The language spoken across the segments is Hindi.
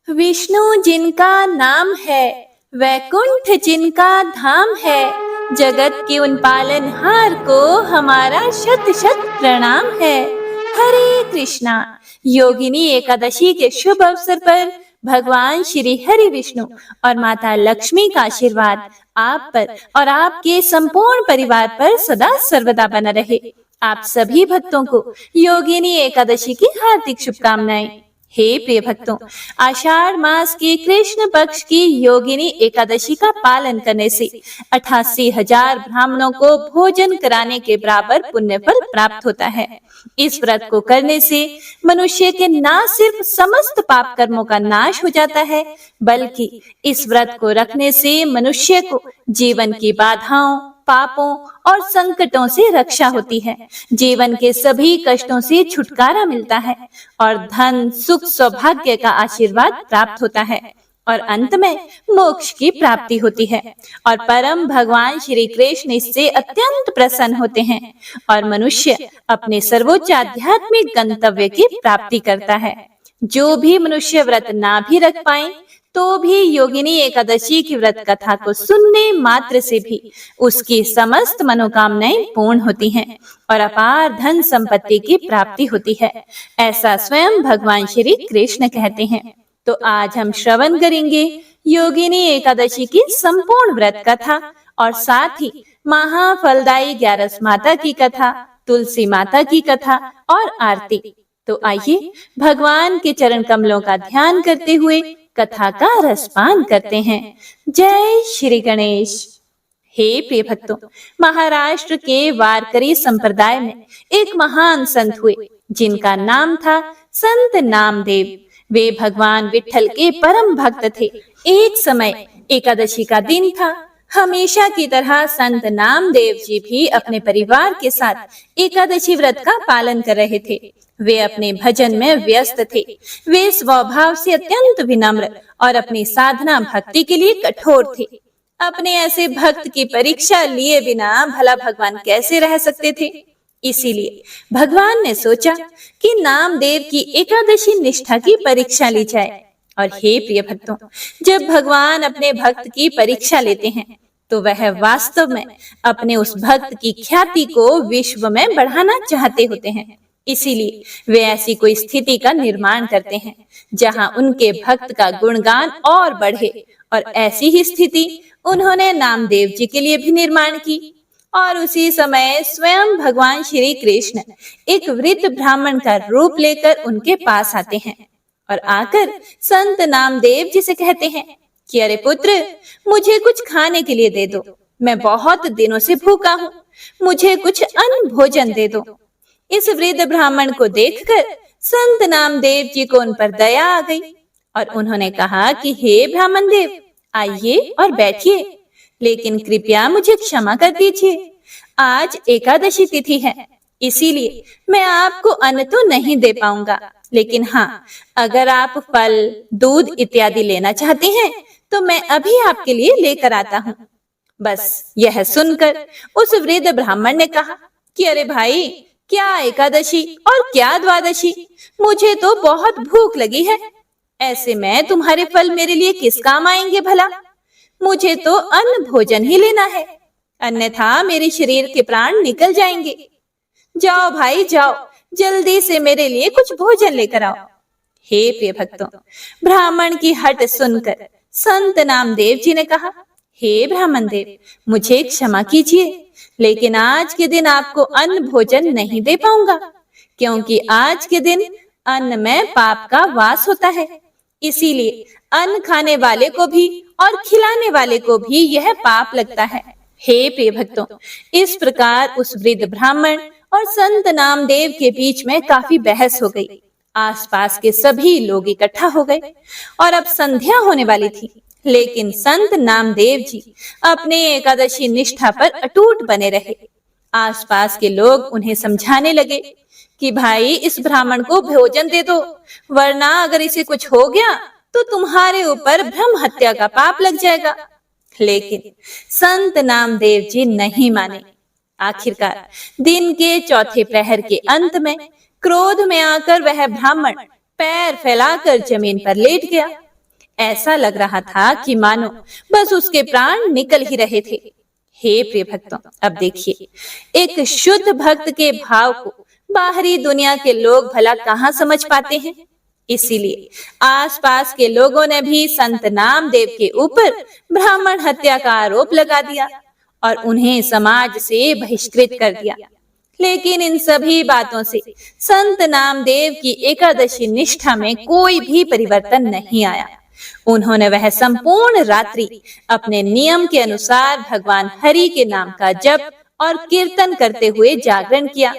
विष्णु जिनका नाम है, वैकुंठ जिनका धाम है, जगत के उन पालनहार को हमारा शत शत प्रणाम है। हरे कृष्णा। योगिनी एकादशी के शुभ अवसर पर भगवान श्री हरि विष्णु और माता लक्ष्मी का आशीर्वाद आप पर और आपके संपूर्ण परिवार पर सदा सर्वदा बना रहे। आप सभी भक्तों को योगिनी एकादशी की हार्दिक शुभकामनाएं। हे प्रिय भक्तों, आषाढ़ मास के कृष्ण पक्ष की योगिनी एकादशी का पालन करने से 88,000 ब्राह्मणों को भोजन कराने के बराबर पुण्य फल प्राप्त होता है। इस व्रत को करने से मनुष्य के न सिर्फ समस्त पाप कर्मों का नाश हो जाता है, बल्कि इस व्रत को रखने से मनुष्य को जीवन की बाधाओं, पापों और संकटों से रक्षा होती है। जीवन के सभी कष्टों से छुटकारा मिलता है और धन, सुख, सौभाग्य का आशीर्वाद प्राप्त होता है और अंत में मोक्ष की प्राप्ति होती है। और परम भगवान श्री कृष्ण इससे अत्यंत प्रसन्न होते हैं और मनुष्य अपने सर्वोच्च आध्यात्मिक गंतव्य की प्राप्ति करता है। जो भी मनुष्य व्रत ना भी रख पाए तो भी योगिनी एकादशी की व्रत कथा को सुनने मात्र से भी उसकी समस्त मनोकामनाएं पूर्ण होती हैं और अपार धन संपत्ति की प्राप्ति होती है। ऐसा स्वयं भगवान श्री कृष्ण कहते हैं। तो आज हम श्रवण करेंगे योगिनी एकादशी की संपूर्ण व्रत कथा और साथ ही महाफलदायी 11 माता की कथा, तुलसी माता की कथा और आरती। तो आइए भगवान के चरण कमलों का ध्यान करते हुए कथा का रसपान करते हैं। जय श्री गणेश। हे प्रिय भक्तों, महाराष्ट्र के वारकरी संप्रदाय में एक महान संत हुए जिनका नाम था संत नामदेव। वे भगवान विठ्ठल के परम भक्त थे। एक समय एकादशी का दिन था। हमेशा की तरह संत नामदेव जी भी अपने परिवार के साथ एकादशी व्रत का पालन कर रहे थे। वे अपने भजन में व्यस्त थे। वे स्वभाव से अत्यंत विनम्र और अपनी साधना भक्ति के लिए कठोर थे। अपने ऐसे भक्त की परीक्षा लिए बिना भला भगवान कैसे रह सकते थे। इसीलिए भगवान ने सोचा कि नामदेव की एकादशी निष्ठा की परीक्षा ली जाए। और हे प्रिय भक्तों, जब भगवान अपने भक्त की परीक्षा लेते हैं तो वह वास्तव में अपने उस भक्त की ख्याति को विश्व में बढ़ाना चाहते होते हैं। इसीलिए वे ऐसी कोई स्थिति का निर्माण करते हैं जहां उनके भक्त का गुणगान और बढ़े। और ऐसी ही स्थिति उन्होंने नामदेव जी के लिए भी निर्माण की। और उसी समय स्वयं भगवान श्री कृष्ण एक वृद्ध ब्राह्मण का रूप लेकर उनके पास आते हैं और आकर संत नामदेव जी से कहते हैं कि अरे पुत्र, मुझे कुछ खाने के लिए दे दो। मैं बहुत दिनों से भूखा हूँ, मुझे कुछ अन्न भोजन दे दो। इस वृद्ध ब्राह्मण को देखकर संत नामदेव जी को उन पर दया आ गई और उन्होंने कहा कि हे ब्राह्मण देव, आइए और बैठिए, लेकिन कृपया मुझे क्षमा कर दीजिए। आज एकादशी तिथि है, इसीलिए मैं आपको अन्न तो नहीं दे पाऊंगा, लेकिन हाँ, अगर आप फल, दूध इत्यादि लेना चाहते हैं तो मैं अभी आपके लिए लेकर आता हूँ। बस यह सुनकर उस वृद्ध ब्राह्मण ने कहा कि अरे भाई, क्या एकादशी और क्या द्वादशी, मुझे तो बहुत भूख लगी है। ऐसे में तुम्हारे फल मेरे लिए किस काम आएंगे भला? मुझे तो अन्न भोजन ही लेना है, अन्यथा मेरे शरीर के प्राण निकल जाएंगे। जाओ भाई जाओ, जल्दी से मेरे लिए कुछ भोजन लेकर आओ। हे प्रिय भक्तों, ब्राह्मण की हट सुनकर संत नामदेव जी ने कहा, हे ब्राह्मण देव, मुझे क्षमा कीजिए, लेकिन आज के दिन आपको अन्न भोजन नहीं दे पाऊंगा, क्योंकि आज के दिन अन्न में पाप का वास होता है। इसीलिए अन्न खाने वाले को भी और खिलाने वाले को भी यह पाप लगता है। हे प्रिय भक्तों, इस प्रकार उस वृद्ध ब्राह्मण और संत नामदेव के बीच में काफी बहस हो गई। आसपास के सभी लोग इकट्ठा हो गए और अब संध्या होने वाली थी, लेकिन संत नामदेव जी अपने एकादशी निष्ठा पर अटूट बने रहे। आसपास के लोग उन्हें समझाने लगे कि भाई, इस ब्राह्मण को भोजन दे दो, वरना अगर इसे कुछ हो गया तो तुम्हारे ऊपर ब्रह्म हत्या का पाप लग जाएगा। लेकिन संत नामदेव जी नहीं माने। आखिरकार दिन के चौथे प्रहर के अंत में क्रोध में आकर वह ब्राह्मण पैर फैलाकर जमीन पर लेट गया ऐसा लग रहा था कि मानो बस उसके प्राण निकल ही रहे थे। हे प्रिय भक्तों, अब देखिए, एक शुद्ध भक्त के भाव को बाहरी दुनिया के लोग भला कहाँ समझ पाते हैं। इसीलिए आसपास के लोगों ने भी संत नामदेव के ऊपर ब्राह्मण हत्या का आरोप लगा दिया और उन्हें समाज से बहिष्कृत कर दिया। लेकिन इन सभी बातों से संत नामदेव की एकादशी निष्ठा में कोई भी परिवर्तन नहीं आया। उन्होंने वह संपूर्ण रात्रि अपने नियम के अनुसार भगवान हरि के नाम का जप और कीर्तन करते हुए जागरण किया।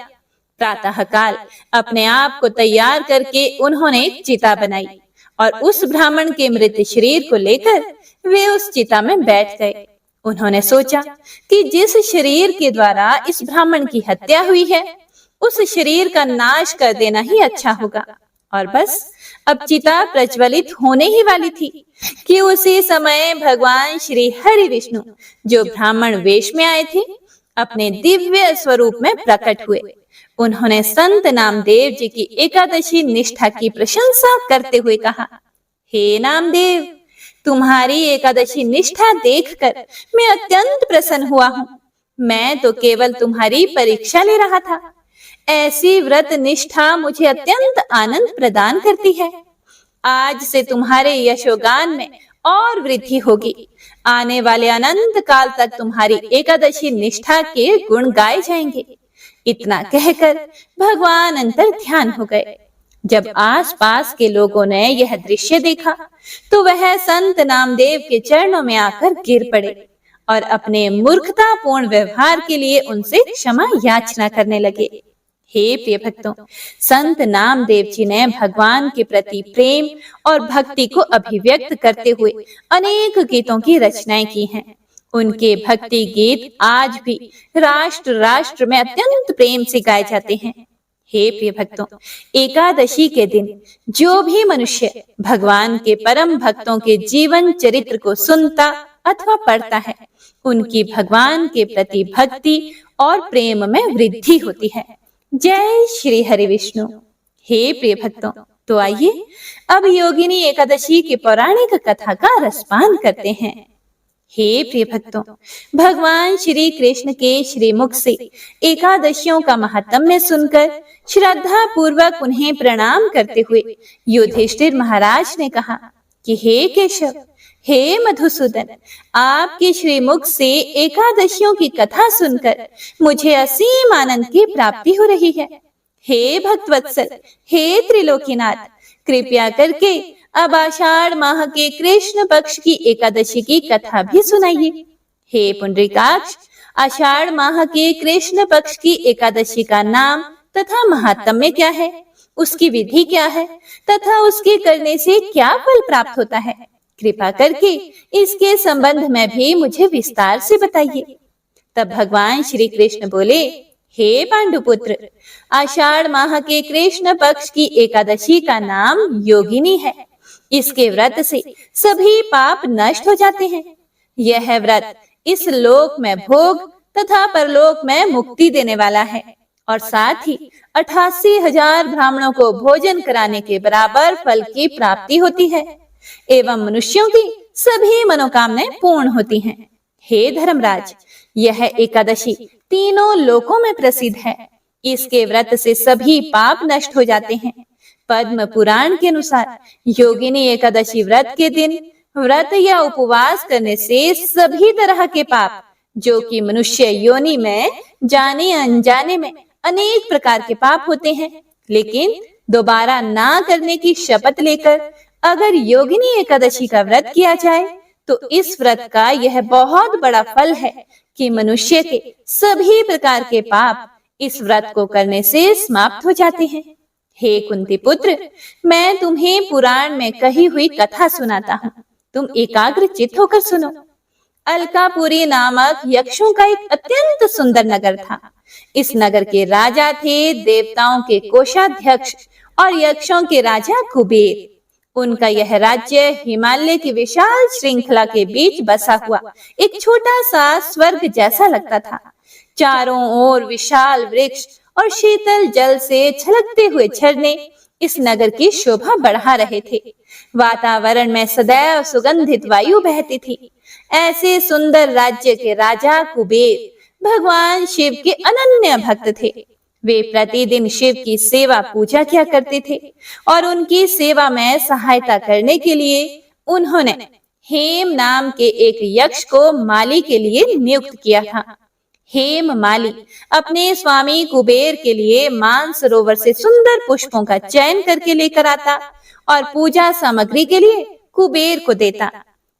प्रातः काल अपने आप को तैयार करके उन्होंने एक चिता बनाई और उस ब्राह्मण के मृत शरीर को लेकर वे उस चिता में बैठ गए। उन्होंने सोचा कि जिस शरीर के द्वारा इस ब्राह्मण की हत्या हुई है, उस शरीर का नाश कर देना ही अच्छा होगा। और बस अब चिता प्रज्वलित होने ही वाली थी कि उसी समय भगवान श्री हरि विष्णु, जो ब्राह्मण वेश में आए थे, अपने दिव्य स्वरूप में प्रकट हुए। उन्होंने संत नामदेव जी की एकादशी निष्ठा की प्रशंसा करते हुए कहा, हे नामदेव, तुम्हारी एकादशी निष्ठा देखकर मैं अत्यंत प्रसन्न हुआ हूँ। मैं तो केवल तुम्हारी परीक्षा ले रहा था। ऐसी व्रत निष्ठा मुझे अत्यंत आनंद प्रदान करती है। आज से तुम्हारे यशोगान में और वृद्धि होगी। आने वाले अनंत काल तक तुम्हारी एकादशी निष्ठा के गुण गाए जाएंगे। इतना कहकर भगवान अंतर ध्यान हो गए। जब आसपास के लोगों ने यह दृश्य देखा तो वह संत नामदेव के चरणों में आकर गिर पड़े और अपने मूर्खतापूर्ण व्यवहार के लिए उनसे क्षमा याचना करने लगे। हे प्रिय भक्तों, संत नामदेव जी ने भगवान के प्रति प्रेम और भक्ति को अभिव्यक्त करते हुए अनेक गीतों की रचनाएं की हैं। उनके भक्ति गीत आज भी राष्ट्र राष्ट्र में अत्यंत प्रेम से गाए जाते हैं। हे प्रिय भक्तों, एकादशी के दिन जो भी मनुष्य भगवान के परम भक्तों के जीवन चरित्र को सुनता अथवा पढ़ता है, उनकी भगवान के प्रति भक्ति और प्रेम में वृद्धि होती है। जय श्री हरि विष्णु। हे प्रिय भक्तों, तो आइए अब योगिनी एकादशी की पौराणिक कथा का रसपान करते हैं। हे प्रिय भक्तों, भगवान श्री कृष्ण के श्रीमुख से एकादशियों का महात्म्य सुनकर श्रद्धा पूर्वक उन्हें प्रणाम करते हुए युधिष्ठिर महाराज ने कहा कि हे केशव, हे मधुसूदन, आपके श्रीमुख से एकादशियों की कथा सुनकर मुझे असीम आनंद की प्राप्ति हो रही है। हे भक्तवत्सल, हे त्रिलोकीनाथ, कृपया करके अब आषाढ़ माह के कृष्ण पक्ष की एकादशी की कथा भी सुनाइए। हे पुंडरीकाक्ष, आषाढ़ माह के कृष्ण पक्ष की एकादशी का नाम तथा महात्म्य क्या है, उसकी विधि क्या है तथा उसके करने से क्या फल प्राप्त होता है, कृपा करके इसके संबंध में भी मुझे विस्तार से बताइए। तब भगवान श्री कृष्ण बोले, हे पांडुपुत्र, आषाढ़ माह के कृष्ण पक्ष की एकादशी का नाम योगिनी है। इसके व्रत से सभी पाप नष्ट हो जाते हैं। यह व्रत इस लोक में भोग तथा परलोक में मुक्ति देने वाला है और साथ ही 88,000 ब्राह्मणों को भोजन कराने के बराबर फल की प्राप्ति होती है एवं मनुष्यों की सभी मनोकामनाएं पूर्ण होती हैं। हे धर्मराज, यह एकादशी तीनों लोकों में प्रसिद्ध है। इसके व्रत से सभी पाप नष्ट हो जाते हैं। पद्म पुराण के अनुसार योगिनी एकादशी व्रत के दिन व्रत या उपवास करने से सभी तरह के पाप, जो कि मनुष्य योनि में जाने अनजाने में अनेक प्रकार के पाप होते हैं, लेकिन दोबारा ना करने की शपथ लेकर अगर योगिनी एकादशी का व्रत किया जाए तो इस व्रत का यह बहुत बड़ा फल है कि मनुष्य के सभी प्रकार के पाप इस व्रत को करने से समाप्त हो जाते हैं। हे कुंती पुत्र, मैं तुम्हें पुराण में कही हुई कथा सुनाता हूँ। तुम एकाग्र चित्त होकर सुनो। अलकापुरी नामक यक्षों का एक अत्यंत सुंदर नगर था। इस नगर के राजा थे देवताओं के कोषाध्यक्ष और यक्षों के राजा कुबेर। उनका यह राज्य हिमालय की विशाल श्रृंखला के बीच बसा हुआ एक छोटा सा स्वर्ग जैसा लगता था। चारों ओर विशाल वृक्ष और शीतल जल से छलकते हुए झरने इस नगर की शोभा बढ़ा रहे थे। वातावरण में सदैव सुगंधित वायु बहती थी। ऐसे सुंदर राज्य के राजा कुबेर भगवान शिव के अनन्य भक्त थे। वे प्रतिदिन शिव की सेवा पूजा किया करते थे और उनकी सेवा में सहायता करने के लिए उन्होंने हेम नाम के एक यक्ष को माली के लिए नियुक्त किया था। हेम माली अपने स्वामी कुबेर के लिए मानसरोवर से सुंदर पुष्पों का चयन करके लेकर आता और पूजा सामग्री के लिए कुबेर को देता।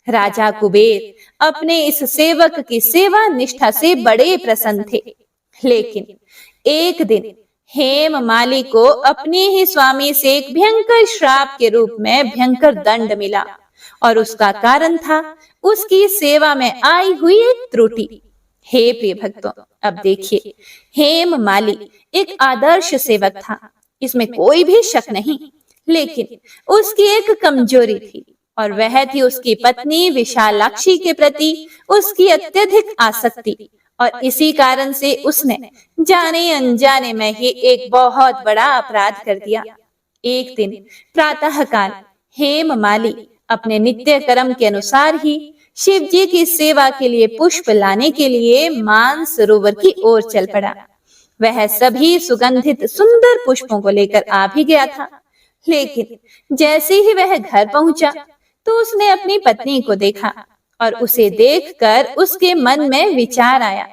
राजा कुबेर अपने इस सेवक की सेवा निष्ठा से बड़े प्रसन्न थे। लेकिन एक दिन हेम माली को अपने ही स्वामी से एक भयंकर श्राप के रूप में भयंकर दंड मिला और उसका कारण था उसकी सेवा में आई हुई एक त्रुटि। हे प्रिय भक्तों, अब देखिए, हेम माली एक आदर्श सेवक था, इसमें कोई भी शक नहीं। लेकिन उसकी एक कमजोरी थी और वह थी उसकी पत्नी विशालाक्षी के प्रति उसकी अत्यधिक आसक्ति। और इसी कारण से उसने जाने अनजाने में ही एक बहुत बड़ा अपराध कर दिया। एक दिन प्रातःकाल हेम माली अपने नित्य कर्म के अनुसार ही शिव जी की सेवा के लिए पुष्प लाने के लिए मानसरोवर की ओर चल पड़ा। वह सभी सुगंधित सुंदर पुष्पों को लेकर आ भी गया था। लेकिन जैसे ही वह घर पहुंचा तो उसने अपनी पत्नी को देखा और उसे देखकर उसके मन में विचार आया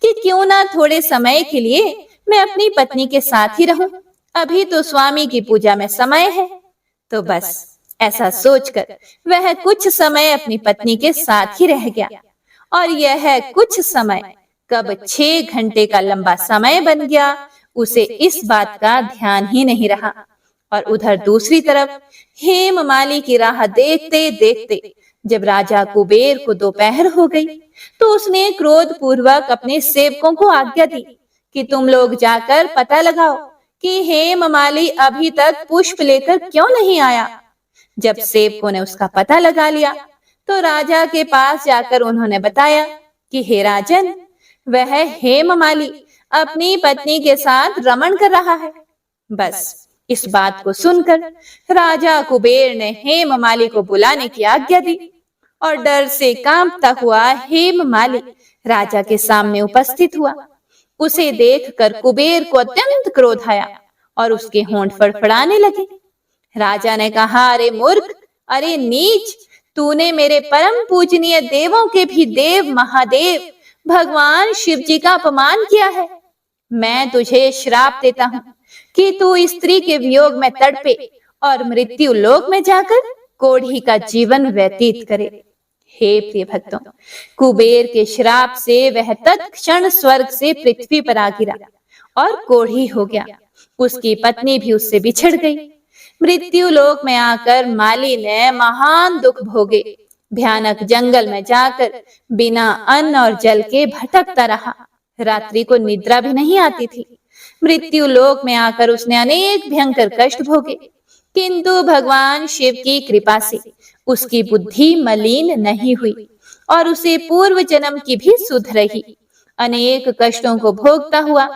कि क्यों ना थोड़े समय के लिए मैं अपनी पत्नी के साथ ही रहूं। अभी तो स्वामी की पूजा में समय है। तो बस ऐसा सोचकर वह कुछ समय अपनी पत्नी के साथ ही रह गया और यह कुछ समय कब 6 घंटे का लंबा समय बन गया, उसे इस बात का ध्यान ही नहीं रहा। और उधर दूसरी तरफ हेम माली की राह देखते देखते जब राजा कुबेर को दोपहर हो गई तो उसने क्रोध पूर्वक अपने सेवकों को आज्ञा दी कि तुम लोग जाकर पता लगाओ कि हेम माली अभी तक पुष्प लेकर क्यों नहीं आया। जब सेवकों ने उसका पता लगा लिया तो राजा के पास जाकर उन्होंने बताया कि हे राजन, वह हेम माली अपनी पत्नी के साथ रमण कर रहा है। बस इस बात को सुनकर राजा कुबेर ने हेम माली को बुलाने की आज्ञा दी और डर से कांपता हुआ हेम माली राजा के सामने उपस्थित हुआ। उसे देखकर कुबेर को अत्यंत क्रोध आया और उसके होंठ फड़फड़ाने लगे। राजा ने कहा, अरे मूर्ख, अरे नीच, तूने मेरे परम पूजनीय देवों के भी देव महादेव भगवान शिव जी का अपमान किया है। मैं तुझे श्राप देता हूँ कि तू स्त्री के वियोग में तड़पे और मृत्यु लोक में जाकर कोढ़ी का जीवन व्यतीत करे। हे प्रिय भक्तों, कुबेर के श्राप से वह तत्क्षण स्वर्ग से पृथ्वी पर आ गिरा और कोढ़ी हो गया। उसकी पत्नी भी उससे बिछड़ गई। मृत्यु लोक में आकर माली ने महान दुख भोगे। भयानक जंगल में जाकर बिना अन्न और जल के भटकता रहा। रात्रि को निद्रा भी नहीं आती थी। मृत्यु लोक में आकर उसने अनेक भयंकर कष्ट भोगे, किंतु भगवान शिव की कृपा से उसकी बुद्धि मलिन नहीं हुई और उसे पूर्व जन्म की भी सुध रही। अनेक कष्टों को भोगता हुआ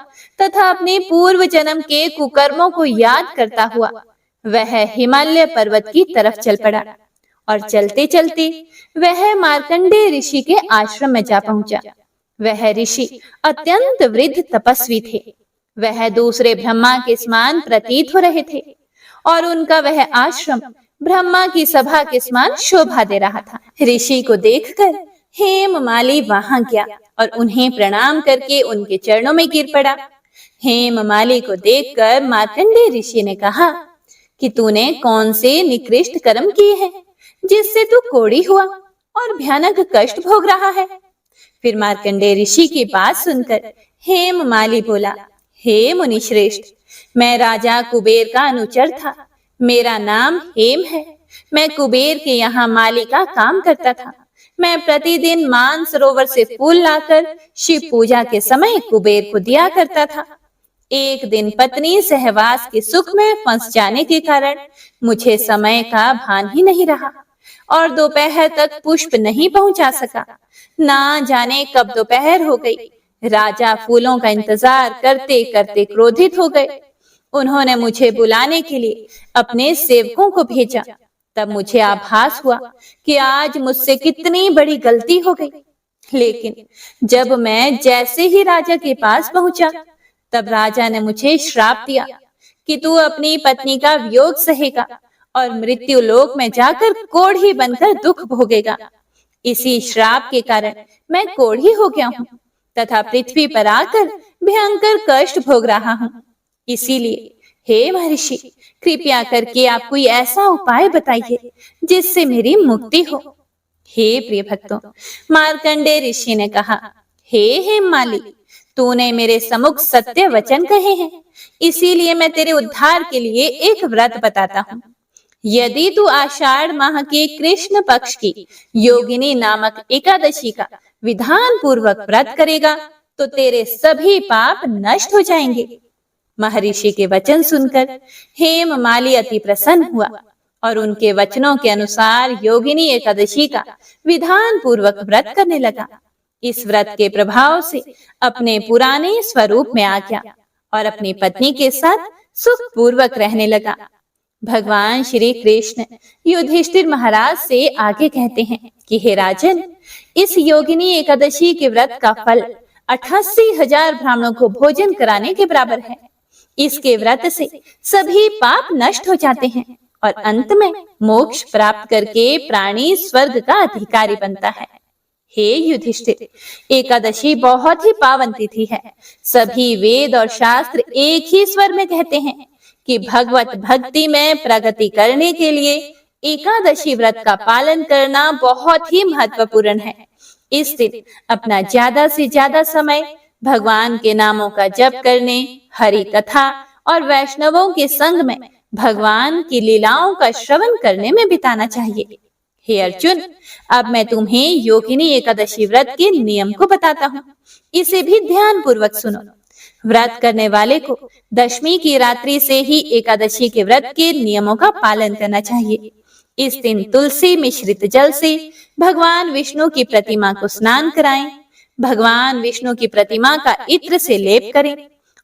तथा अपने पूर्व जन्म के कुकर्मों को याद करता हुआ वह हिमालय पर्वत की तरफ चल पड़ा और चलते चलते वह मार्कंडेय ऋषि के आश्रम में जा पहुंचा। वह ऋषि अत्यंत वृद्ध तपस्वी थे। वह दूसरे ब्रह्मा के समान प्रतीत हो रहे थे और उनका वह आश्रम ब्रह्मा की सभा के समान शोभा दे रहा था। ऋषि को देखकर हेम माली वहां गया और उन्हें प्रणाम करके उनके चरणों में गिर पड़ा। हेम माली को देखकर मार्कंडेय ऋषि ने कहा कि तूने कौन से निकृष्ट कर्म किए हैं जिससे तू कोढ़ी हुआ और भयानक कष्ट भोग रहा है। फिर मार्कंडेय ऋषि की बात सुनकर हेम माली बोला, हे मुनि श्रेष्ठ, मैं राजा कुबेर का अनुचर था। मेरा नाम हेम है। मैं कुबेर के यहाँ माली का काम करता था। मैं प्रतिदिन मानसरोवर से फूल लाकर शिव पूजा के समय कुबेर को दिया करता था। एक दिन पत्नी सहवास के सुख में फंस जाने के कारण मुझे समय का भान ही नहीं रहा और दोपहर तक पुष्प नहीं पहुंचा सका। ना जाने कब दोपहर हो गई। राजा फूलों का इंतजार करते करते क्रोधित हो गए उन्होंने मुझे बुलाने के लिए अपने सेवकों को भेजा। तब मुझे आभास हुआ कि आज मुझसे कितनी बड़ी गलती हो गई। लेकिन जब मैं जैसे ही राजा के पास पहुंचा, तब राजा ने मुझे श्राप दिया कि तू अपनी पत्नी का वियोग सहेगा और मृत्यु लोक में जाकर कोढ़ी बनकर दुख भोगेगा। इसी श्राप के कारण मैं कोढ़ी हो गया हूँ तथा पृथ्वी पर आकर भयंकर कष्ट भोग रहा हूँ। इसीलिए हे महर्षि, कृपया करके आप कोई ऐसा उपाय बताइए जिससे मेरी मुक्ति हो। हे प्रिय भक्तों, मार्कंडेय ऋषि ने कहा, हे हेममाली, तूने मेरे सम्मुख सत्य वचन कहे हैं, इसीलिए मैं तेरे उद्धार के लिए एक व्रत बताता हूँ। यदि तू आषाढ़ माह के कृष्ण पक्ष की योगिनी नामक एकादशी का विधान पूर्वक व्रत करेगा तो तेरे सभी पाप नष्ट हो जाएंगे। महर्षि के वचन सुनकर हेममाली अति प्रसन्न हुआ और उनके वचनों के अनुसार योगिनी एकादशी का विधान पूर्वक व्रत करने लगा। इस व्रत के प्रभाव से अपने पुराने स्वरूप में आ गया और अपनी पत्नी के साथ सुख पूर्वक रहने लगा। भगवान श्री कृष्ण युधिष्ठिर महाराज से आगे कहते हैं कि हे राजन, इस योगिनी एकादशी के व्रत का फल 88,000 ब्राह्मणों को भोजन कराने के बराबर है। इसके व्रत से सभी पाप नष्ट हो जाते हैं और अंत में मोक्ष प्राप्त करके प्राणी स्वर्ग का अधिकारी बनता है। हे युधिष्ठिर, एकादशी बहुत ही पावन तिथि है। सभी वेद और शास्त्र एक ही स्वर में कहते हैं कि भगवत भक्ति में प्रगति करने के लिए एकादशी व्रत का पालन करना बहुत ही महत्वपूर्ण है। इस दिन अपना ज्यादा से ज्यादा समय भगवान के नामों का जप करने, हरि कथा और वैष्णवों के संग में भगवान की लीलाओं का श्रवण करने में बिताना चाहिए। हे अर्जुन, अब मैं तुम्हें योगिनी एकादशी व्रत के नियम को बताता हूँ। इसे भी ध्यान पूर्वक सुनो। व्रत करने वाले को दशमी की रात्रि से ही एकादशी के व्रत के नियमों का पालन करना चाहिए। इस दिन तुलसी मिश्रित जल से भगवान विष्णु की प्रतिमा को स्नान कराएं, भगवान विष्णु की प्रतिमा का इत्र से लेप करें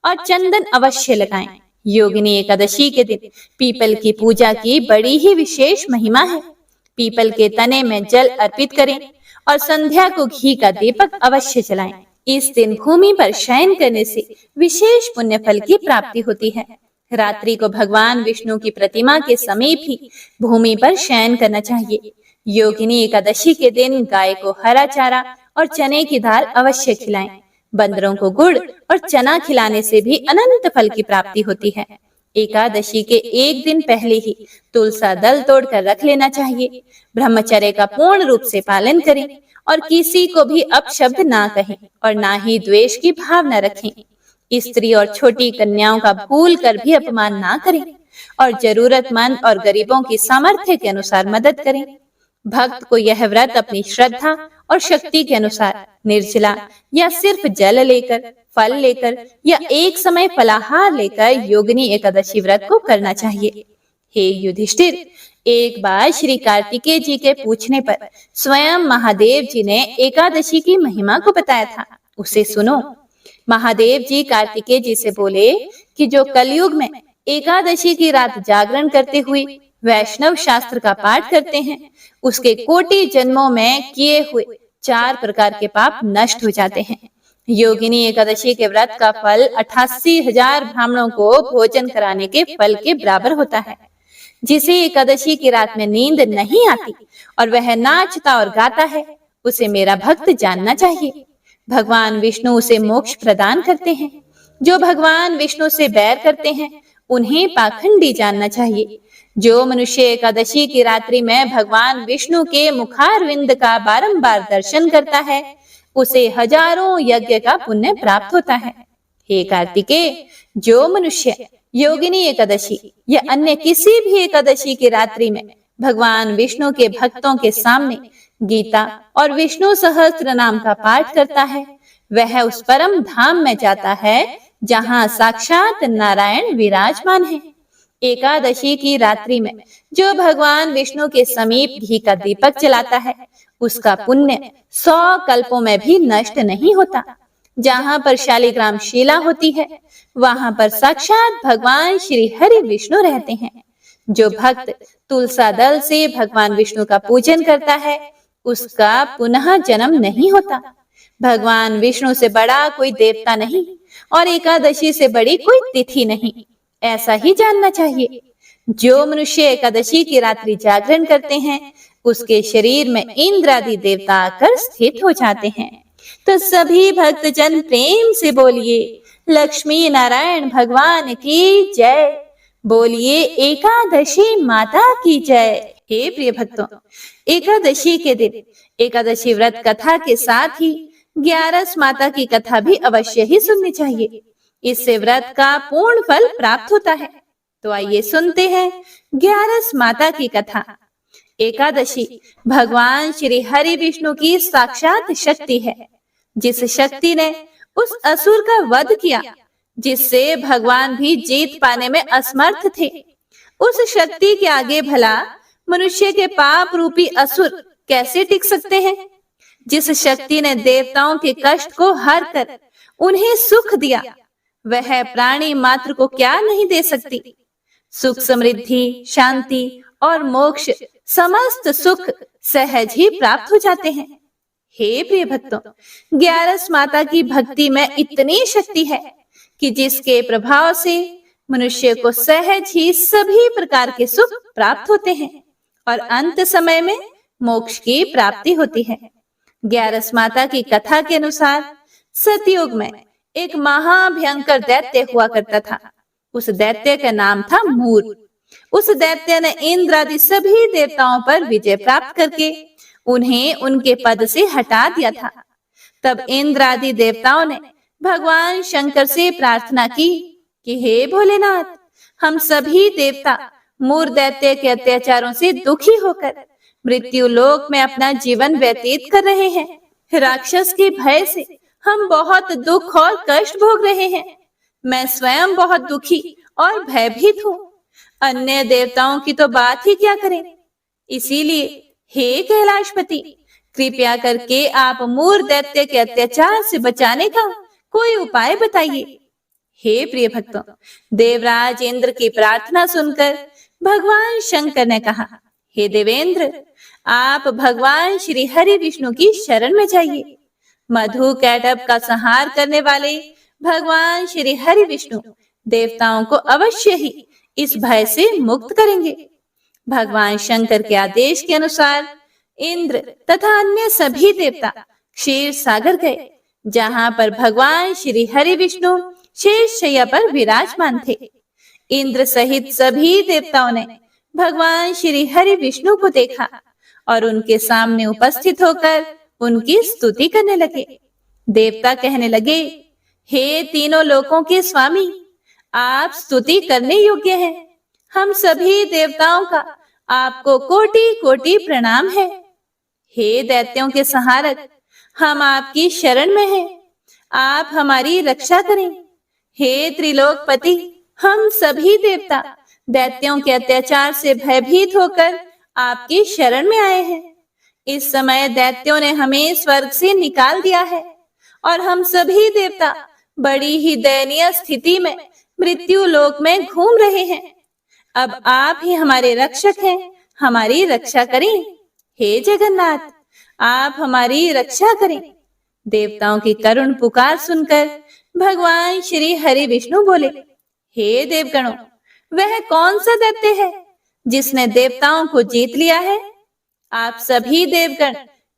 और चंदन अवश्य लगाएं। योगिनी एकादशी के दिन पीपल की पूजा की बड़ी ही विशेष महिमा है। पीपल के तने में जल अर्पित करें और संध्या को घी का दीपक अवश्य जलाएं। इस दिन भूमि पर शयन करने से विशेष पुण्य फल की प्राप्ति होती है। रात्रि को भगवान विष्णु की प्रतिमा के समीप ही भूमि पर शयन करना चाहिए। योगिनी एकादशी के दिन गाय को हरा चारा और चने की दाल अवश्य खिलाएं। बंदरों को गुड़ और चना खिलाने से भी अनंत फल की प्राप्ति होती है। एकादशी के एक दिन पहले ही तुलसा दल तोड़कर रख लेना चाहिए। ब्रह्मचर्य का पूर्ण रूप से पालन करें और किसी को भी अपशब्द ना कहें और ना ही द्वेष की भावना रखें। स्त्री और छोटी कन्याओं का भूल कर भी अपमान ना करें और जरूरतमंद और गरीबों की सामर्थ्य के अनुसार मदद करें। भक्त को यह व्रत अपनी श्रद्धा और शक्ति के अनुसार निर्जला या सिर्फ जल लेकर, फल लेकर या एक समय फलाहार लेकर योगिनी एकादशी व्रत को करना चाहिए। हे युधिष्ठिर, एक बार श्री कार्तिकेय जी के पूछने पर स्वयं महादेव जी ने एकादशी की महिमा को बताया था। उसे सुनो। महादेव जी कार्तिकेय जी से बोले कि जो कलयुग में एकादशी की रात जागरण करते हुए वैष्णव शास्त्र का पाठ करते हैं, उसके कोटि जन्मों में किए हुए 4 प्रकार के पाप नष्ट हो जाते हैं। योगिनी एकादशी के व्रत का फल 88,000 ब्राह्मणों को भोजन कराने के फल के बराबर होता है। जिसे एकादशी की रात में नींद नहीं आती और वह नाचता और गाता है, उसे मेरा भक्त जानना चाहिए। भगवान विष्णु उसे मोक्ष प्रदान करते हैं। जो भगवान विष्णु से बैर करते हैं, उन्हें पाखंडी जानना चाहिए। जो मनुष्य एकादशी की रात्रि में भगवान विष्णु के मुखारविंद का बारंबार दर्शन करता है, उसे हजारों यज्ञ का पुण्य प्राप्त होता है। हे कार्तिकेय, जो मनुष्य योगिनी एकादशी या अन्य किसी भी एकादशी की रात्रि में भगवान विष्णु के भक्तों के सामने गीता और विष्णु सहस्त्र नाम का पाठ करता है, वह उस परम धाम में जाता है जहाँ साक्षात नारायण विराजमान है। एकादशी की रात्रि में जो भगवान विष्णु के समीप घी का दीपक जलाता है, उसका पुण्य 100 कल्पों में भी नष्ट नहीं होता। जहाँ पर शालिग्राम शिला होती है, वहां पर साक्षात भगवान श्री हरि विष्णु रहते हैं। जो भक्त तुलसा दल से भगवान विष्णु का पूजन करता है, उसका पुनः जन्म नहीं होता। भगवान विष्णु से बड़ा कोई देवता नहीं और एकादशी से बड़ी कोई तिथि नहीं, ऐसा ही जानना चाहिए। जो मनुष्य एकादशी की रात्रि जागरण करते हैं, उसके शरीर में इंद्र आदि देवता आकर स्थित हो जाते हैं। तो सभी भक्तजन प्रेम से बोलिए, लक्ष्मी नारायण भगवान की जय। बोलिए एकादशी माता की जय। हे प्रिय भक्तों, एकादशी के दिन एकादशी व्रत कथा के साथ ही 11 माता की कथा भी अवश्य ही सुननी चाहिए। इससे व्रत का पूर्ण फल प्राप्त होता है। तो आइए सुनते हैं 11 माता की कथा। एकादशी भगवान श्री हरि विष्णु की साक्षात शक्ति है, जिस शक्ति ने उस असुर का वध किया, जिससे भगवान भी जीत पाने में असमर्थ थे। उस शक्ति के आगे भला मनुष्य के पाप रूपी असुर कैसे टिक सकते हैं? जिस शक्ति ने देवताओं के कष्ट को हर कर उन्हें सुख दिया, वह प्राणी मात्र को क्या नहीं दे सकती। सुख, समृद्धि, शांति और मोक्ष, समस्त सुख सहज ही प्राप्त हो जाते हैं। हे प्रिय भक्तों, 11 माता की भक्ति में इतनी शक्ति है कि जिसके प्रभाव से मनुष्य को सहज ही सभी प्रकार के सुख प्राप्त होते हैं और अंत समय में मोक्ष की प्राप्ति होती है। 11 माता की कथा के अनुसार सतयुग में एक महाभयंकर दैत्य हुआ करता था। उस दैत्य का नाम था मूर। उस दैत्य ने इंद्र आदि सभी देवताओं पर विजय प्राप्त करके उन्हें उनके पद से हटा दिया था। तब इंद्र आदि देवताओं ने भगवान शंकर से प्रार्थना की कि हे भोलेनाथ, हम सभी देवता मूर दैत्य के अत्याचारों से दुखी होकर मृत्यु लोक में अपना जीवन व्यतीत कर रहे हैं। राक्षस के भय से हम बहुत दुख और कष्ट भोग रहे हैं। मैं स्वयं बहुत दुखी और भयभीत हूँ। अन्य देवताओं की तो बात ही क्या करें। इसीलिए हे कैलाशपति, कृपया करके आप मूर दैत्य के अत्याचार से बचाने का कोई उपाय बताइए। हे प्रिय भक्तों, देवराज इंद्र की प्रार्थना सुनकर भगवान शंकर ने कहा, हे देवेंद्र, आप भगवान श्री हरि विष्णु की शरण में जाइए। मधु कैटभ का संहार करने वाले भगवान श्री हरि विष्णु देवताओं को अवश्य ही इस भय से मुक्त करेंगे। भगवान शंकर के आदेश के अनुसार इंद्र तथा अन्य सभी देवता क्षीर सागर गए, जहां पर भगवान श्री हरि विष्णु शेष शैया पर विराजमान थे। इंद्र सहित सभी देवताओं ने भगवान श्री हरि विष्णु को देखा और उनके सामने उपस्थित होकर उनकी स्तुति करने लगे। देवता कहने लगे, हे तीनों लोकों के स्वामी, आप स्तुति करने योग्य हैं। हम सभी देवताओं का आपको कोटि कोटि प्रणाम है। हे दैत्यों के संहारक, हम आपकी शरण में हैं। आप हमारी रक्षा करें। हे त्रिलोकपति, हम सभी देवता दैत्यों के अत्याचार से भयभीत होकर आपकी शरण में आए हैं। इस समय दैत्यों ने हमें स्वर्ग से निकाल दिया है और हम सभी देवता बड़ी ही दयनीय स्थिति में मृत्यु लोक में घूम रहे हैं। अब आप ही हमारे रक्षक हैं, हमारी रक्षा करें। हे जगन्नाथ, आप हमारी रक्षा करें। देवताओं की करुण पुकार सुनकर भगवान श्री हरि विष्णु बोले, हे देवगणों, वह कौन सा दैत्य है जिसने देवताओं को जीत लिया है? आप सभी देवगण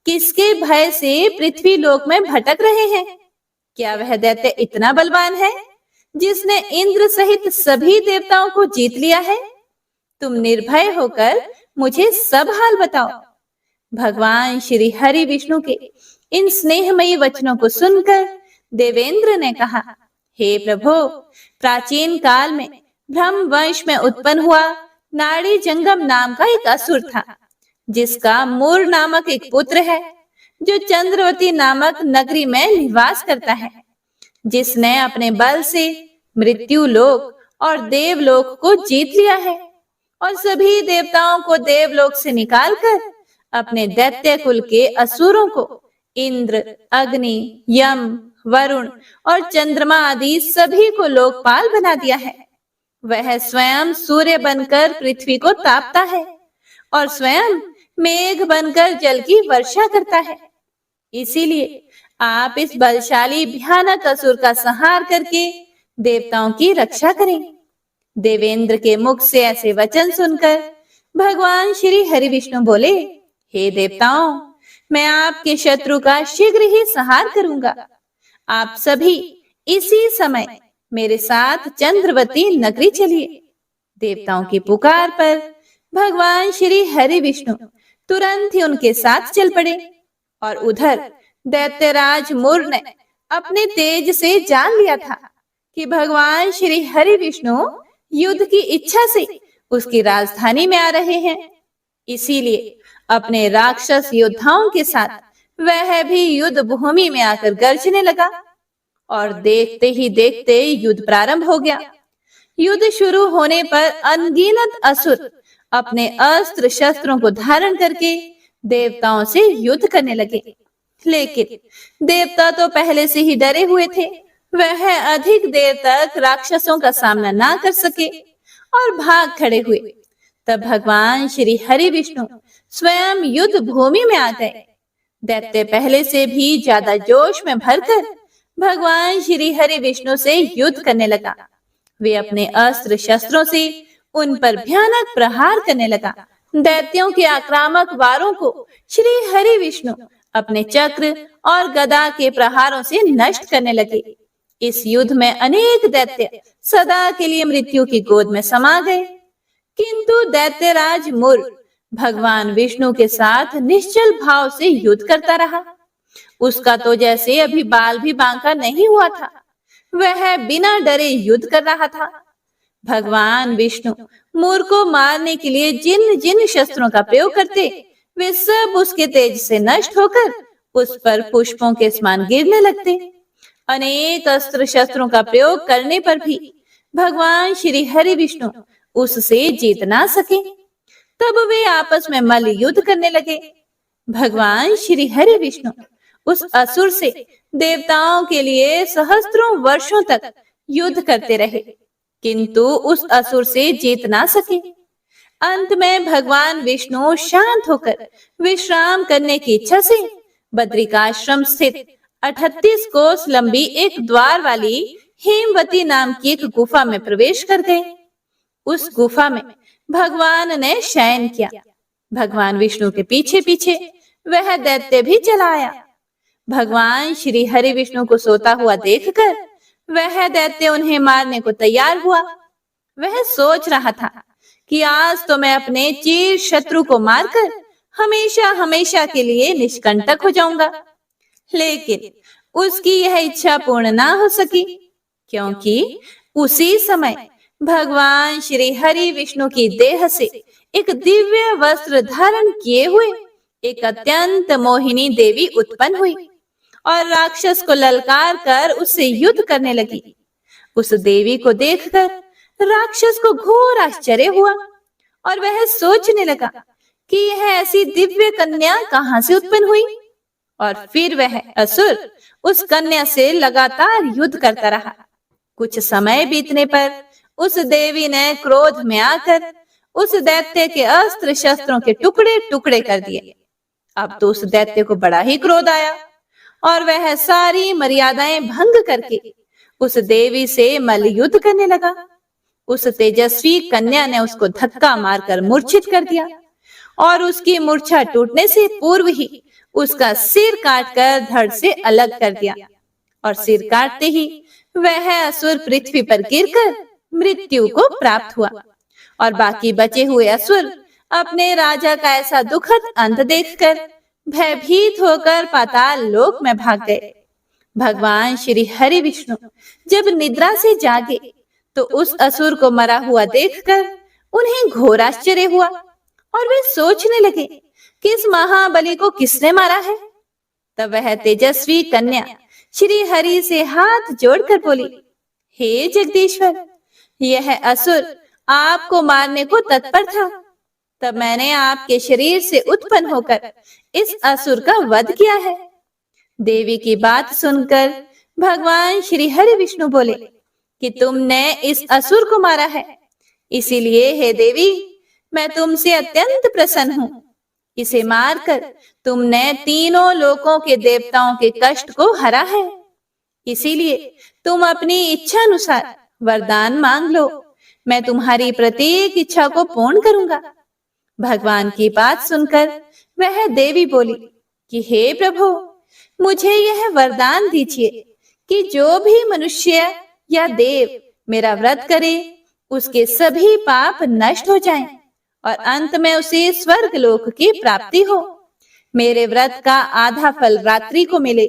किसके भय से पृथ्वी लोक में भटक रहे हैं? क्या वह दैत्य इतना बलवान है जिसने इंद्र सहित सभी देवताओं को जीत लिया है? तुम निर्भय होकर मुझे सब हाल बताओ। भगवान श्री हरि विष्णु के इन स्नेहमयी वचनों को सुनकर देवेंद्र ने कहा, हे प्रभु, प्राचीन काल में ब्रह्म वंश में उत्पन्न हुआ नाड़ी जंगम नाम का एक असुर था, जिसका मूर नामक एक पुत्र है, जो चंद्रवती नामक नगरी में निवास करता है, जिसने अपने बल से मृत्यु लोक और देवलोक को जीत लिया है और सभी देवताओं को देवलोक से निकालकर अपने दैत्य कुल के असुरों को इंद्र, अग्नि, यम, वरुण और चंद्रमा आदि सभी को लोकपाल बना दिया है। वह स्वयं सूर्य बनकर पृथ्वी को तापता है और स्वयं मेघ बनकर जल की वर्षा करता है। इसीलिए आप इस बलशाली भयानक असुर का संहार करके देवताओं की रक्षा करें। देवेंद्र के मुख से ऐसे वचन सुनकर भगवान श्री हरि विष्णु बोले, हे देवताओं, मैं आपके शत्रु का शीघ्र ही संहार करूंगा। आप सभी इसी समय मेरे साथ चंद्रवती नगरी चलिए। देवताओं की पुकार पर भगवान श्री हरि विष्णु तुरंत ही उनके साथ चल पड़े और उधर दैत्यराज मुर ने अपने तेज से जान लिया था कि भगवान श्री हरि विष्णु युद्ध की इच्छा से उसकी राजधानी में आ रहे हैं। इसीलिए अपने राक्षस योद्धाओं के साथ वह भी युद्ध भूमि में आकर गरजने लगा और देखते ही देखते युद्ध प्रारंभ हो गया। युद्ध शुरू होने पर अनगिनत असुर अपने अस्त्र शस्त्रों को धारण करके देवताओं से युद्ध करने लगे, लेकिन देवता तो पहले से ही डरे हुए थे। वह अधिक देर तक राक्षसों का सामना ना कर सके और भाग खड़े हुए। तब भगवान श्री हरि विष्णु स्वयं युद्ध भूमि में आ गए। दैत्य पहले से भी ज्यादा जोश में भरकर भगवान श्री हरि विष्णु से युद्ध करने लगा। वे अपने अस्त्र शस्त्रों से उन पर भयानक प्रहार करने लगा। दैत्यों के आक्रामक वारों को श्री हरि विष्णु अपने चक्र और गदा के प्रहारों से नष्ट करने लगे। इस युद्ध में अनेक दैत्य सदा के लिए मृत्यु की गोद में समा गए, किंतु दैत्यराज मुर भगवान विष्णु के साथ निश्चल भाव से युद्ध करता रहा। उसका तो जैसे अभी बाल भी बांका नहीं हुआ था। वह बिना डरे युद्ध कर रहा था। भगवान विष्णु मुर को मारने के लिए जिन जिन शस्त्रों का प्रयोग करते, वे सब उसके तेज से नष्ट होकर उस पर पुष्पों के समान गिरने लगते। अनेक अस्त्र शस्त्रों का प्रयोग करने पर भी भगवान श्री हरि विष्णु उससे जीत ना सके। तब वे आपस में मल्ल युद्ध करने लगे। भगवान श्री हरि विष्णु उस असुर से देवताओं के लिए सहस्त्रों वर्षों तक युद्ध करते रहे, किंतु उस असुर से जीत ना सके। अंत में भगवान विष्णु शांत होकर विश्राम करने की इच्छा से बद्रिकाश्रम स्थित 38 कोस लंबी एक द्वार वाली हेमवती नाम की एक गुफा में प्रवेश कर गए। उस गुफा में भगवान ने शयन किया। भगवान विष्णु के पीछे पीछे वह दैत्य भी चला आया। भगवान श्री हरि विष्णु को सोता हुआ देखकर वह दैत्य उन्हें मारने को तैयार हुआ। वह सोच रहा था कि आज तो मैं अपने चिर शत्रु को मारकर हमेशा हमेशा के लिए निष्कंटक हो जाऊंगा। लेकिन उसकी यह इच्छा पूर्ण ना हो सकी, क्योंकि उसी समय भगवान श्री हरि विष्णु की देह से एक दिव्य वस्त्र धारण किए हुए एक अत्यंत मोहिनी देवी उत्पन्न हुई और राक्षस को ललकार कर उससे युद्ध करने लगी। उस देवी को देखकर राक्षस को घोर आश्चर्य हुआ और वह सोचने लगा कि यह ऐसी दिव्य कन्या कहां से उत्पन्न हुई। और फिर वह असुर उस कन्या से लगातार युद्ध करता रहा। कुछ समय बीतने पर उस देवी ने क्रोध में आकर उस दैत्य के अस्त्र शस्त्रों के टुकड़े टुकड़े कर दिए। अब तो उस दैत्य को बड़ा ही क्रोध आया और वह सारी मर्यादाएं भंग करके उस देवी से मल्ल युद्ध करने लगा। उस तेजस्वी कन्या ने उसको धक्का मारकर मूर्छित कर दिया और उसकी मूर्छा टूटने से पूर्व ही उसका सिर काटकर धड़ से अलग कर दिया और सिर काटते ही वह असुर पृथ्वी पर गिरकर मृत्यु को प्राप्त हुआ और बाकी बचे हुए असुर अपने राजा का ऐसा दुखद अंत देखकर भयभीत होकर पाताल लोक में भाग गए। भगवान श्री हरि विष्णु जब निद्रा से जागे तो उस असुर को मरा हुआ देखकर उन्हें घोर आश्चर्य हुआ और वे सोचने लगे कि इस महाबली को किसने मारा है। तब वह तेजस्वी कन्या श्री हरि से हाथ जोड़कर बोली, हे जगदीश्वर, यह असुर आपको मारने को तत्पर था। तब मैंने आपके शरीर से उत्पन्न होकर इस असुर का वध किया है। देवी की बात सुनकर भगवान श्री हरि विष्णु बोले कि तुमने इस असुर को मारा है, इसीलिए हे देवी मैं तुमसे अत्यंत प्रसन्न हूँ। इसे मारकर तुमने तीनों लोकों के देवताओं के कष्ट को हरा है, इसीलिए तुम अपनी इच्छा अनुसार वरदान मांग लो, मैं तुम्हारी प्रत्येक इच्छा को पूर्ण करूंगा। भगवान की बात सुनकर वह देवी बोली कि हे प्रभु, मुझे यह वरदान दीजिए कि जो भी मनुष्य या देव मेरा व्रत करे उसके सभी पाप नष्ट हो जाएं और अंत में उसे स्वर्ग लोक की प्राप्ति हो। मेरे व्रत का आधा फल रात्रि को मिले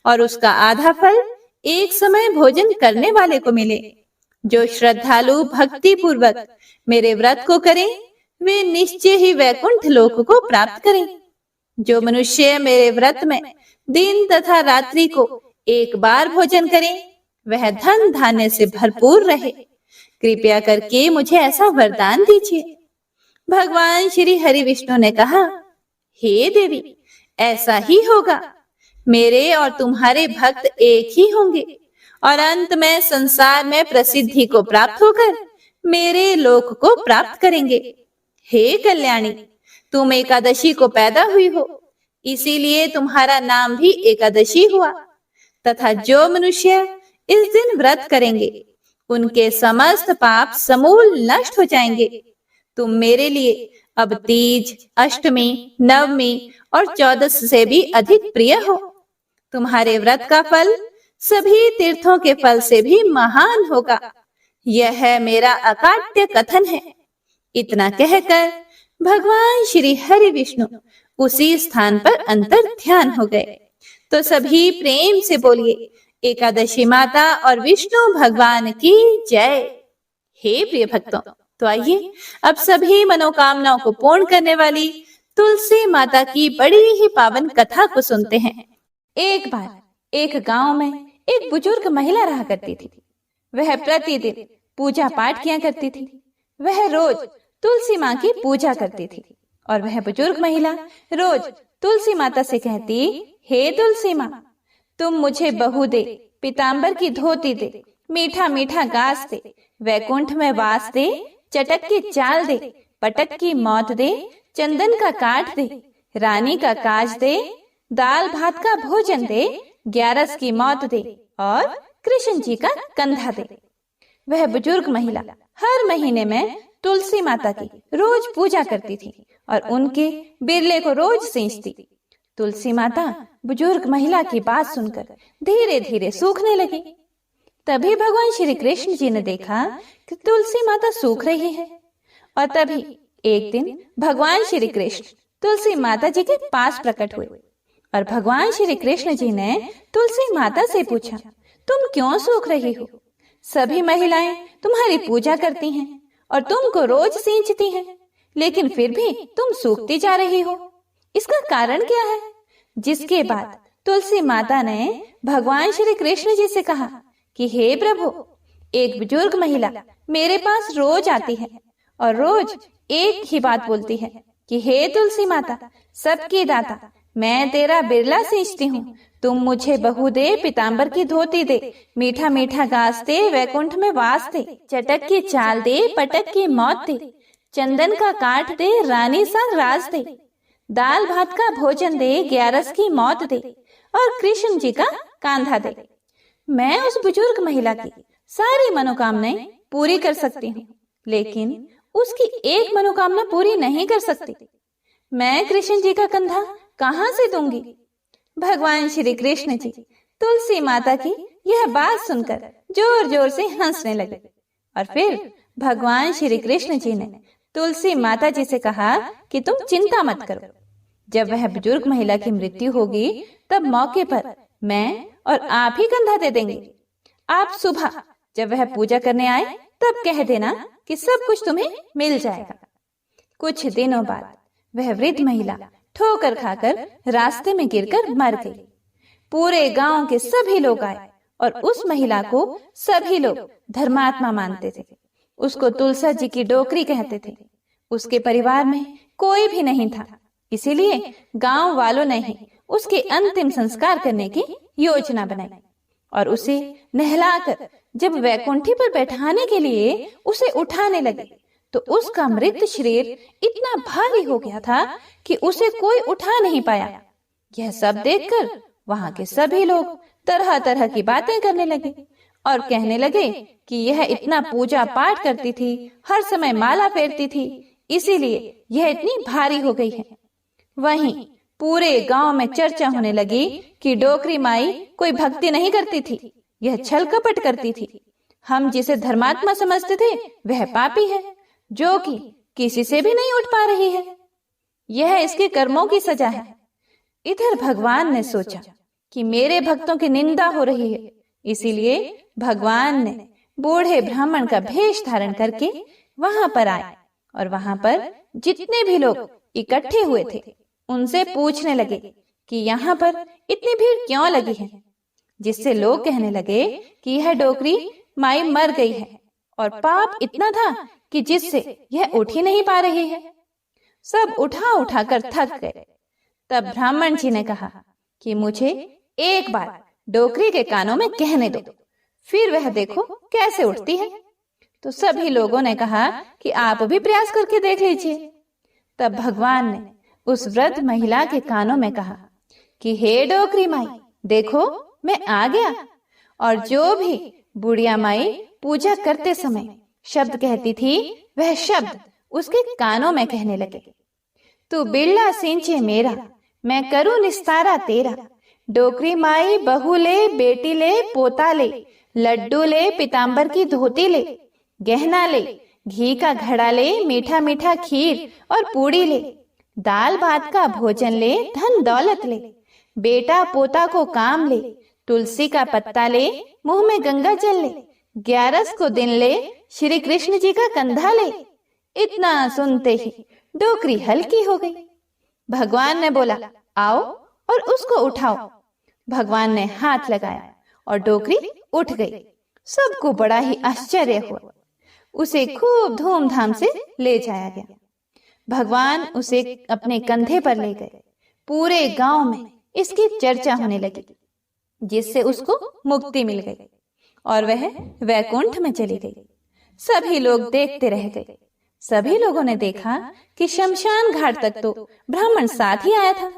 और उसका आधा फल एक समय भोजन करने वाले को मिले। जो श्रद्धालु भक्ति पूर्वक मेरे व्रत को करें वे निश्चय ही वैकुंठ लोक को प्राप्त करें। जो मनुष्य मेरे व्रत में दिन तथा रात्रि को एक बार भोजन करें वह धन धान्य से भरपूर रहे। कृपया करके मुझे ऐसा वरदान दीजिए। भगवान श्री हरि विष्णु ने कहा, हे देवी, ऐसा ही होगा। मेरे और तुम्हारे भक्त एक ही होंगे और अंत में संसार में प्रसिद्धि को प्राप्त होकर मेरे लोक को प्राप्त करेंगे। हे कल्याणी, तुम एकादशी को पैदा हुई हो, इसीलिए तुम्हारा नाम भी एकादशी हुआ। तथा जो मनुष्य इस दिन व्रत करेंगे उनके समस्त पाप समूल नष्ट हो जाएंगे। तुम मेरे लिए अब तीज, अष्टमी, नवमी और 14 से भी अधिक प्रिय हो। तुम्हारे व्रत का फल सभी तीर्थों के फल से भी महान होगा। यह मेरा अकाट्य कथन है। इतना कहकर भगवान श्री हरि विष्णु उसी स्थान पर अंतर ध्यान हो गए। तो सभी प्रेम से बोलिए, एकादशी माता और विष्णु भगवान की जय। हे प्रिय भक्तों, तो आइए अब सभी मनोकामनाओं को पूर्ण करने वाली तुलसी माता की बड़ी ही पावन कथा को सुनते हैं। एक बार एक गांव में एक बुजुर्ग महिला रहा करती थी। वह प्रतिदिन पूजा पाठ किया करती थी। वह रोज तुलसी माँ की पूजा करती थी और वह बुजुर्ग महिला रोज तुलसी माता से कहती, हे तुलसी माँ, तुम मुझे बहू दे, पीताम्बर की धोती दे, मीठा मीठा घास दे, वैकुंठ में वास दे, चटक की चाल दे, पटक की मौत दे, चंदन का काट दे, रानी का काज दे, दाल भात का भोजन दे, 11 की मौत दे और कृष्ण जी का कंधा दे। वह बुजुर्ग महिला हर महीने में तुलसी माता की रोज पूजा करती थी और उनके बिरले को रोज सींचती। तुलसी माता बुजुर्ग महिला की बात सुनकर धीरे धीरे सूखने लगी। तभी भगवान श्री कृष्ण जी ने देखा कि तुलसी माता सूख रही है और तभी एक दिन भगवान श्री कृष्ण तुलसी माता जी के पास प्रकट हुए और भगवान श्री कृष्ण जी ने तुलसी माता से पूछा, तुम क्यों सूख रही हो? सभी महिलाएं तुम्हारी पूजा करती हैं और तुमको रोज सींचती हैं, लेकिन फिर भी तुम सूखती जा रही हो। इसका कारण क्या है? जिसके बाद तुलसी माता ने भगवान श्री कृष्ण जी से कहा कि हे प्रभु, एक बुजुर्ग महिला मेरे पास रोज आती है और रोज एक ही बात बोलती है कि हे तुलसी माता, सबकी दाता, मैं तेरा बिरला सींचती हूँ, तुम मुझे बहू दे, पीताम्बर की धोती दे, मीठा मीठा घास दे, वैकुंठ में वास दे, चटक की चाल दे, पटक की मौत दे, चंदन का काट दे, रानी सा राज दे, दाल भात का भोजन दे, 11 की मौत दे और कृष्ण जी का कांधा दे। मैं उस बुजुर्ग महिला की सारी मनोकामनाएं पूरी कर सकती हूँ, लेकिन उसकी एक मनोकामना पूरी नहीं कर सकती। मैं कृष्ण जी का कंधा कहाँ से दूंगी? भगवान श्री कृष्ण जी तुलसी माता की यह बात सुनकर जोर जोर से हंसने लगे और फिर भगवान श्री कृष्ण जी ने तुलसी माता जी से कहा कि तुम चिंता मत करो। जब वह बुजुर्ग महिला की मृत्यु होगी तब मौके पर मैं और आप ही कंधा दे देंगे। आप सुबह जब वह पूजा करने आए तब कह देना कि सब कुछ तुम्हें मिल जाएगा। कुछ दिनों बाद वह वृद्ध महिला ठोकर खाकर रास्ते में गिरकर मर गई। पूरे गांव के सभी लोग आए और उस महिला को सभी लोग धर्मात्मा मानते थे। उसको तुलसा जी की डोकरी कहते थे। उसके परिवार में कोई भी नहीं था, इसीलिए गांव वालों ने ही उसके अंतिम संस्कार करने की योजना बनाई। और उसे नहलाकर जब वैकुंठी पर बैठाने के लिए उसे उठाने लगे तो उसका मृत शरीर इतना भारी हो गया था कि उसे कोई उठा नहीं पाया। यह सब देखकर वहां के सभी लोग तरह तरह की बातें करने लगे और कहने लगे कि यह इतना पूजा पाठ करती थी, हर समय माला फेरती थी, इसीलिए यह इतनी भारी हो गई है। वहीं पूरे गांव में चर्चा होने लगी कि डोकरी माई कोई भक्ति नहीं करती थी, यह छल कपट करती थी। हम जिसे धर्मात्मा समझते थे वह पापी है, जो कि किसी से भी नहीं उठ पा रही है। यह इसके कर्मों की सजा है। इधर भगवान ने सोचा कि मेरे भक्तों की निंदा हो रही है, इसीलिए भगवान ने बूढ़े ब्राह्मण का भेष धारण करके वहां पर आए और वहां पर जितने भी लोग इकट्ठे हुए थे उनसे पूछने लगे कि यहाँ पर इतनी भीड़ क्यों लगी है, जिससे लोग कहने लगे कि यह डोकरी माई मर गई है और पाप इतना था कि जिससे यह उठ ही नहीं पा रही है। सब उठा उठा कर थक गए। तब ब्राह्मण जी ने कहा कि मुझे एक बार डोकरी के कानों में कहने दो, फिर वह देखो कैसे उठती है। तो सभी लोगों ने कहा कि आप भी प्रयास करके देख लीजिए। तब भगवान ने उस वृद्ध महिला के कानों में कहा कि हे डोकरी माई, देखो मैं आ गया। और जो भी बुढ़िया माई पूजा करते समय शब्द कहती थी वह शब्द उसके कानों में कहने लगे, तू बिरला सिंचे मेरा, मैं करूं निस्तारा तेरा। डोकरी माई बहू ले, बेटी ले, पोता ले, लड्डू ले, पीतांबर की धोती ले, गहना ले, घी का घड़ा ले, मीठा मीठा खीर और पूड़ी ले, दाल भात का भोजन ले, धन दौलत ले, बेटा पोता को काम ले, तुलसी का पत्ता ले, मुंह में गंगा जल ले, 11 को दिन ले, श्री कृष्ण जी का कंधा ले। इतना सुनते ही डोकरी हल्की हो गई। भगवान ने बोला, आओ और उसको उठाओ। भगवान ने हाथ लगाया और डोकरी उठ गई। सबको बड़ा ही आश्चर्य हुआ। उसे खूब धूमधाम से ले जाया गया। भगवान उसे अपने कंधे पर ले गए। पूरे गांव में इसकी चर्चा होने लगी, जिससे उसको मुक्ति मिल गई और वह वैकुंठ में चली गई। सभी लोग देखते रह गए। सभी लोगों ने देखा कि शमशान घाट तक तो ब्राह्मण साथ ही आया था,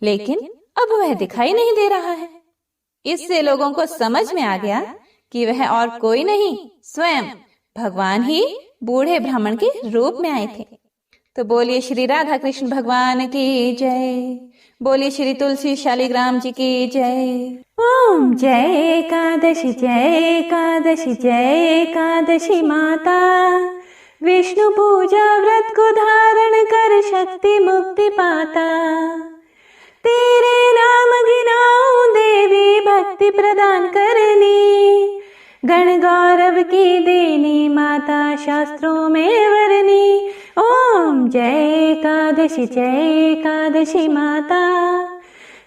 लेकिन अब वह दिखाई नहीं दे रहा है। इससे लोगों को समझ में आ गया कि वह और कोई नहीं, स्वयं भगवान ही बूढ़े ब्राह्मण के रूप में आए थे। तो बोलिए श्री राधा कृष्ण भगवान की जय, बोलिए श्री तुलसी शालिग्राम जी की जय। ओम जय एकादशी, जय एकादशी, जय एकादशी माता। विष्णु पूजा व्रत को धारण कर शक्ति मुक्ति पाता। तेरे नाम गिनाऊं देवी, भक्ति प्रदान करनी, गण गौरव की देनी माता, शास्त्रों में वरनी। ओम जय एकादशी, जय एकादशी माता।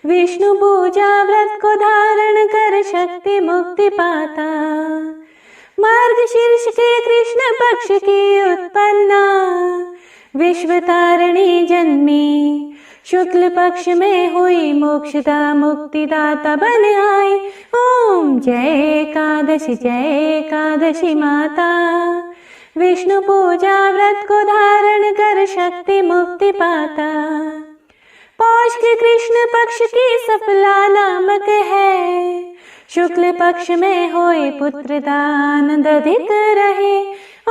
विष्णु पूजा व्रत को धारण कर शक्ति मुक्ति पाता। मार्गशीर्ष के कृष्ण पक्ष की उत्पन्ना, विश्व तारिणी जन्मी, शुक्ल पक्ष में हुई मोक्षदा, मुक्तिदाता बन आई। ओम जय एकादशी, जय एकादशी माता। विष्णु पूजा व्रत को धारण कर शक्ति मुक्ति पाता। पौष के कृष्ण पक्ष की सफला नामक है, शुक्ल पक्ष में होए पुत्रदा, आनंद अधिक रहे।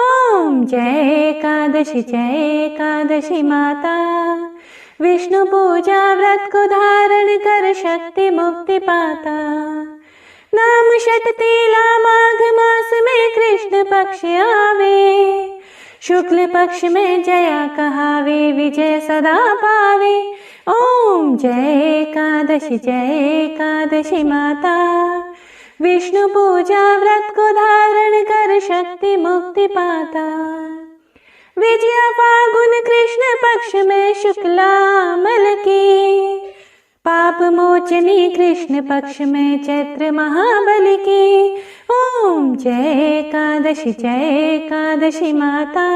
ओम जय एकादशी, जय एकादशी माता। विष्णु पूजा व्रत को धारण कर शक्ति मुक्ति पाता। नाम षट तेला माघ मास में कृष्ण पक्ष आवे, शुक्ल पक्ष में जया कहावे, विजय सदा पावे। ओम जय एकादशी, जय एकादशी माता। विष्णु पूजा व्रत को धारण कर शक्ति मुक्ति पाता। विजया फागुन कृष्ण पक्ष में शुक्लामल की, पाप मोचनी कृष्ण पक्ष में चैत्र महाबल की। ओम जय एकादशी, जय एकादशी माता।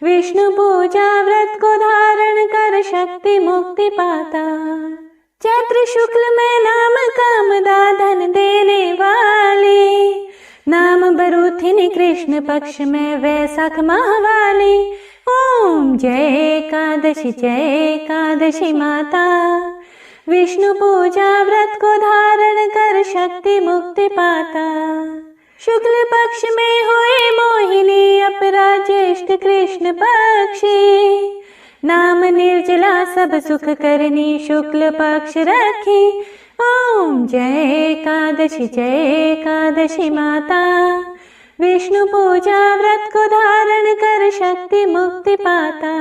विष्णु पूजा व्रत को धारण कर शक्ति मुक्ति पाता। चैत्र शुक्ल में नाम कामदा धन देने वाली, नाम बरूथिनी कृष्ण पक्ष में वैशाख माह वाली। ओम जय एकादशी माता, विष्णु पूजा व्रत को धारण कर शक्ति मुक्ति पाता। शुक्ल पक्ष में हुए मोहिनी अपरा ज्येष्ठ कृष्ण पक्षी, नाम निर्जला सब सुख करनी शुक्ल पक्ष रखी। ओम जय एकादशी माता, विष्णु पूजा व्रत को धारण कर शक्ति मुक्ति पाता।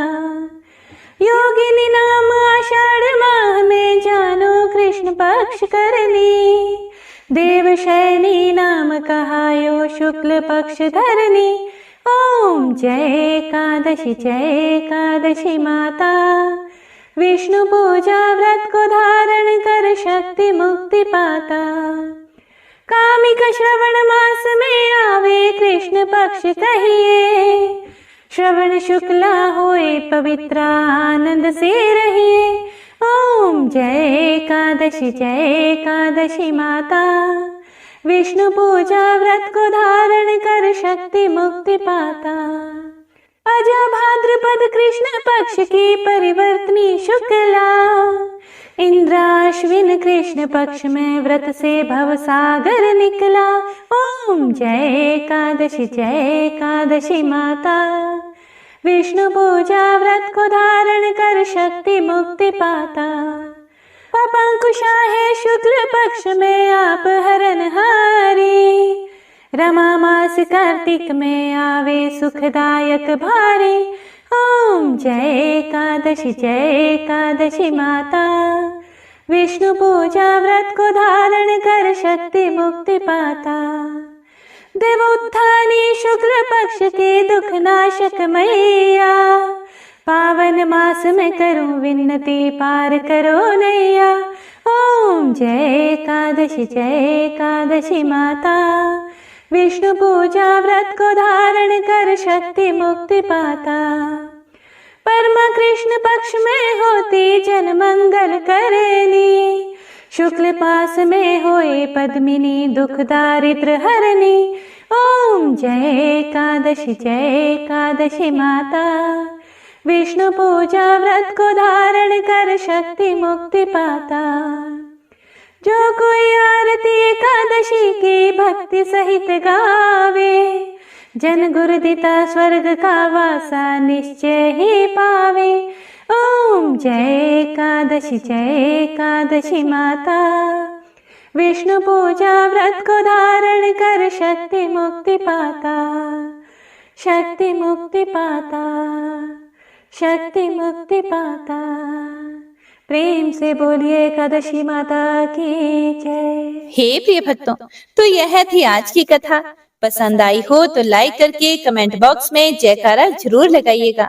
योगिनी नाम आषाढ़ माह में जानो कृष्ण पक्ष करनी, देवशयनी नाम कहायो शुक्ल पक्ष धरनी। ओम जय एकादशी माता, विष्णु पूजा व्रत को धारण कर शक्ति मुक्ति पाता। कामिक श्रवण मास में आवे कृष्ण पक्ष कहिए, श्रवण शुक्ला होए पवित्र आनंद से रहिए। ओम जय एकादशी माता, विष्णु पूजा व्रत को धारण कर शक्ति मुक्ति पाता। अजा भाद्रपद कृष्ण पक्ष की परिवर्तनी शुक्ला, इंद्राश्विन कृष्ण पक्ष में व्रत से भव सागर निकला। ओम जय एकादशी माता, विष्णु पूजा व्रत को धारण कर शक्ति मुक्ति पाता। पपंकुशा है शुक्ल पक्ष में आप हरनहारी, रमा मास कार्तिक में आवे सुखदायक भारी। ओम जय एकादशी माता, विष्णु पूजा व्रत को धारण कर शक्ति मुक्ति पाता। देवोत्थानी शुक्ल पक्ष के दुख नाशक मैया, पावन मास में करूं विन्नति पार करो नैया। ओम जय एकादशी माता, विष्णु पूजा व्रत को धारण कर शक्ति मुक्ति पाता। परमा कृष्ण पक्ष में होती जन मंगल करनी, शुक्ल पास में होए पद्मिनी दुख दारिद्र हरनी। ओम जय एकादशी माता, विष्णु पूजा व्रत को धारण कर शक्ति मुक्ति पाता। जो कोई आरती एकादशी की भक्ति सहित गावे, जन गुरुदिता स्वर्ग का वासा निश्चय ही पावे। ओम जय एकादशी माता, विष्णु पूजा व्रत को धारण कर शक्ति मुक्ति पाता। शक्ति मुक्ति पाता, शक्ति मुक्ति पाता। प्रेम से बोलिए एकादशी माता की जय। हे प्रिय भक्तों, तो यह थी आज की कथा। पसंद आई हो तो लाइक करके कमेंट बॉक्स में जयकारा जरूर लगाइएगा।